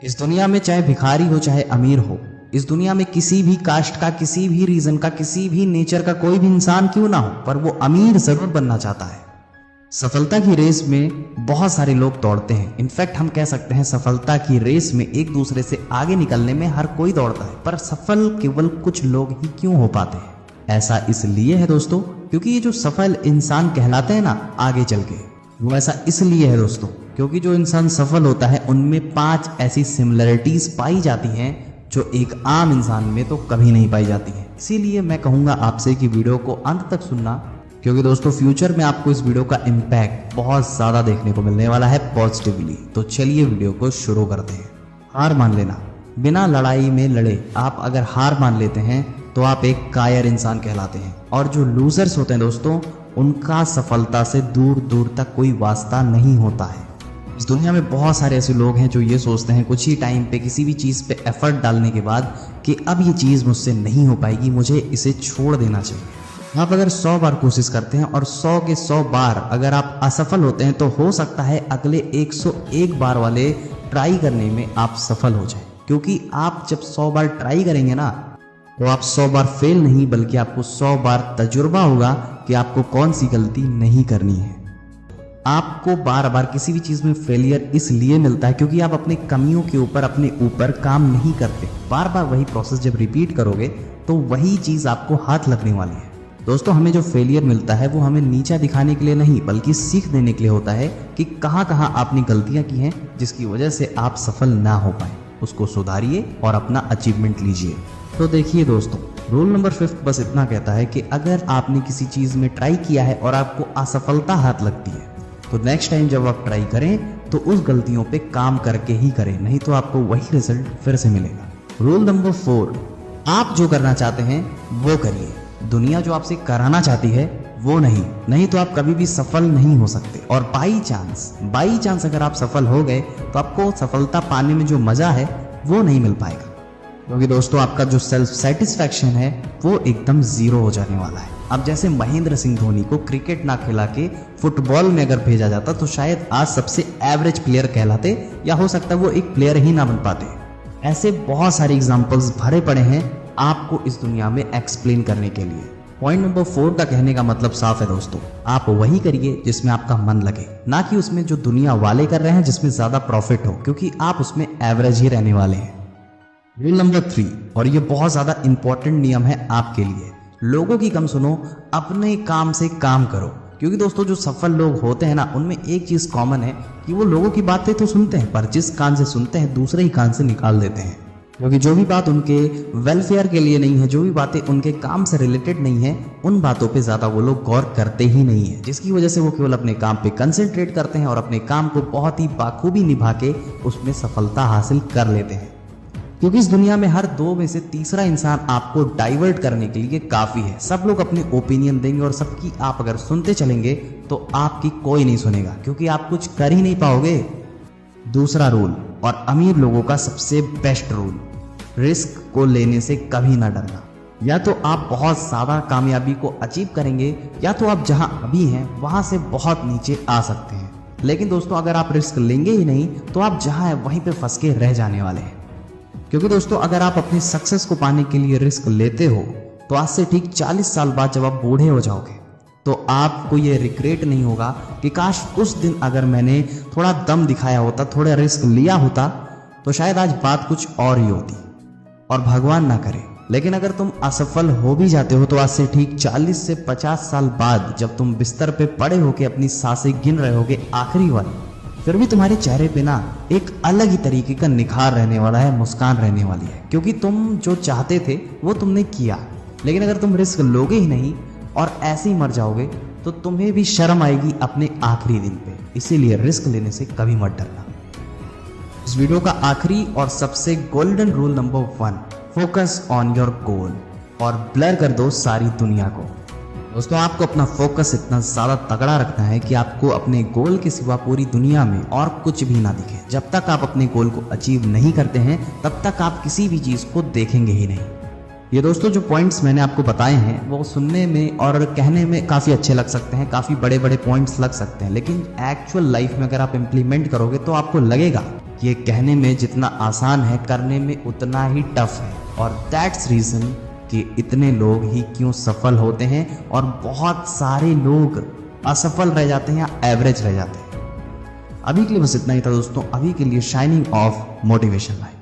इस दुनिया में चाहे भिखारी हो चाहे अमीर हो, इस दुनिया में किसी भी कास्ट का, किसी भी रीजन का, किसी भी नेचर का कोई भी इंसान क्यों ना हो, पर वो अमीर जरूर बनना चाहता है। सफलता की रेस में बहुत सारे लोग दौड़ते हैं। इनफैक्ट हम कह सकते हैं सफलता की रेस में एक दूसरे से आगे निकलने में हर कोई दौड़ता है, पर सफल केवल कुछ लोग ही क्यों हो पाते हैं? ऐसा इसलिए है दोस्तों क्योंकि ये जो सफल इंसान कहलाते हैं ना आगे चल के, वो ऐसा इसलिए है दोस्तों क्योंकि जो इंसान सफल होता है उनमें 5 ऐसी सिमिलरिटीज पाई जाती हैं जो एक आम इंसान में तो कभी नहीं पाई जाती हैं। इसीलिए मैं कहूँगा आपसे कि वीडियो को अंत तक सुनना, क्योंकि दोस्तों फ्यूचर में आपको इस वीडियो का इम्पैक्ट बहुत ज़्यादा देखने को मिलने वाला है पॉजिटिवली। तो चलिए वीडियो को शुरू करते हैं। हार मान लेना, बिना लड़ाई में लड़े आप अगर हार मान लेते हैं तो आप एक कायर इंसान कहलाते हैं। और जो लूजर्स होते हैं दोस्तों, उनका सफलता से दूर दूर तक कोई वास्ता नहीं होता है। इस दुनिया में बहुत सारे ऐसे लोग हैं जो ये सोचते हैं कुछ ही टाइम पे किसी भी चीज़ पे एफर्ट डालने के बाद कि अब ये चीज़ मुझसे नहीं हो पाएगी, मुझे इसे छोड़ देना चाहिए। आप अगर 100 बार कोशिश करते हैं और 100 के 100 बार अगर आप असफल होते हैं तो हो सकता है अगले 101 बार वाले ट्राई करने में आप सफल हो जाए, क्योंकि आप जब 100 बार ट्राई करेंगे ना तो आप 100 बार फेल नहीं बल्कि आपको 100 बार तजुर्बा होगा कि आपको कौन सी गलती नहीं करनी है। आपको बार बार किसी भी चीज़ में फेलियर इसलिए मिलता है क्योंकि आप अपनी कमियों के ऊपर अपने ऊपर काम नहीं करते। बार बार वही प्रोसेस जब रिपीट करोगे तो वही चीज़ आपको हाथ लगने वाली है। दोस्तों हमें जो फेलियर मिलता है वो हमें नीचा दिखाने के लिए नहीं बल्कि सीख देने के लिए होता है कि कहाँ कहाँ आपने गलतियाँ की हैं जिसकी वजह से आप सफल ना हो पाए। उसको सुधारिए और अपना अचीवमेंट लीजिए। तो देखिए दोस्तों, रूल नंबर 5 बस इतना कहता है कि अगर आपने किसी चीज़ में ट्राई किया है और आपको असफलता हाथ लगती है तो नेक्स्ट टाइम जब आप ट्राई करें तो उस गलतियों पे काम करके ही करें, नहीं तो आपको वही रिजल्ट फिर से मिलेगा। रूल नंबर 4, आप जो करना चाहते हैं वो करिए, दुनिया जो आपसे कराना चाहती है वो नहीं तो आप कभी भी सफल नहीं हो सकते। और बाई चांस अगर आप सफल हो गए तो आपको सफलता पाने में जो मजा है वो नहीं मिल पाएगा, क्योंकि दोस्तों आपका जो सेल्फ सेटिस्फैक्शन है वो एकदम जीरो हो जाने वाला है। अब जैसे महेंद्र सिंह धोनी को क्रिकेट ना खिला के फुटबॉल में अगर भेजा जाता तो शायद आज सबसे एवरेज प्लेयर कहलाते, या हो सकता है वो एक प्लेयर ही ना बन पाते। ऐसे बहुत सारे एग्जांपल्स भरे पड़े हैं आपको इस दुनिया में एक्सप्लेन करने के लिए। पॉइंट नंबर 4 का कहने का मतलब साफ है दोस्तों, आप वही करिए जिसमें आपका मन लगे, ना कि उसमें जो दुनिया वाले कर रहे हैं जिसमें ज्यादा प्रॉफिट हो, क्योंकि आप उसमें एवरेज ही रहने वाले हैं। रूल नंबर 3, और ये बहुत ज्यादा इंपॉर्टेंट नियम है आपके लिए, लोगों की कम सुनो, अपने काम से काम करो। क्योंकि दोस्तों जो सफल लोग होते हैं ना उनमें एक चीज कॉमन है कि वो लोगों की बातें तो सुनते हैं पर जिस कान से सुनते हैं दूसरे ही कान से निकाल देते हैं, क्योंकि जो भी बात उनके वेलफेयर के लिए नहीं है, जो भी बातें उनके काम से रिलेटेड नहीं है, उन बातों पे ज्यादा वो लोग गौर करते ही नहीं है, जिसकी वजह से वो केवल अपने काम पे कंसंट्रेट करते हैं और अपने काम को बहुत ही बाखूबी निभा के उसमें सफलता हासिल कर लेते हैं। क्योंकि इस दुनिया में हर 2 में से तीसरा इंसान आपको डाइवर्ट करने के लिए काफी है। सब लोग अपने ओपिनियन देंगे और सबकी आप अगर सुनते चलेंगे तो आपकी कोई नहीं सुनेगा, क्योंकि आप कुछ कर ही नहीं पाओगे। दूसरा रूल और अमीर लोगों का सबसे बेस्ट रूल, रिस्क को लेने से कभी ना डरना। या तो आप बहुत ज्यादा कामयाबी को अचीव करेंगे या तो आप जहां अभी हैं वहां से बहुत नीचे आ सकते हैं। लेकिन दोस्तों अगर आप रिस्क लेंगे ही नहीं तो आप जहां है वहीं पे फंस के रह जाने वाले हैं। क्योंकि दोस्तों अगर आप अपनी सक्सेस को पाने के लिए रिस्क लेते हो तो आज से ठीक 40 साल बाद जब आप बूढ़े हो जाओगे तो आपको ये रिग्रेट नहीं होगा कि काश उस दिन अगर मैंने थोड़ा दम दिखाया होता, थोड़ा रिस्क लिया होता तो शायद आज बात कुछ और ही होती। और भगवान ना करे, लेकिन अगर तुम असफल हो भी जाते हो तो आज से ठीक 40 से 50 साल बाद जब तुम बिस्तर पे पड़े होके अपनी सांसें गिन रहे होगे आखिरी वाली, फिर भी तुम्हारे चेहरे पे ना एक अलग ही तरीके का निखार रहने वाला है, मुस्कान रहने वाली है, क्योंकि तुम जो चाहते थे वो तुमने किया। लेकिन अगर तुम रिस्क लोगे ही नहीं और ऐसे ही मर जाओगे तो तुम्हें भी शर्म आएगी अपने आखिरी दिन पे। इसीलिए रिस्क लेने से कभी मत डरना। इस वीडियो का आखिरी और सबसे golden rule number 1, focus on your goal और ब्लर कर दो सारी दुनिया को। दोस्तों आपको अपना फोकस इतना ज़्यादा तगड़ा रखना है कि आपको अपने गोल के सिवा पूरी दुनिया में और कुछ भी ना दिखे। जब तक आप अपने गोल को अचीव नहीं करते हैं तब तक आप किसी भी चीज़ को देखेंगे ही नहीं। ये दोस्तों जो पॉइंट्स मैंने आपको बताए हैं वो सुनने में और कहने में काफ़ी अच्छे लग सकते हैं, काफ़ी बड़े बड़े पॉइंट्स लग सकते हैं, लेकिन एक्चुअल लाइफ में अगर आप इम्प्लीमेंट करोगे तो आपको लगेगा ये कहने में जितना आसान है करने में उतना ही टफ है, और दैट्स रीज़न कि इतने लोग ही क्यों सफल होते हैं और बहुत सारे लोग असफल रह जाते हैं या एवरेज रह जाते हैं। अभी के लिए बस इतना ही था दोस्तों। अभी के लिए शाइनिंग ऑफ मोटिवेशन लाइफ।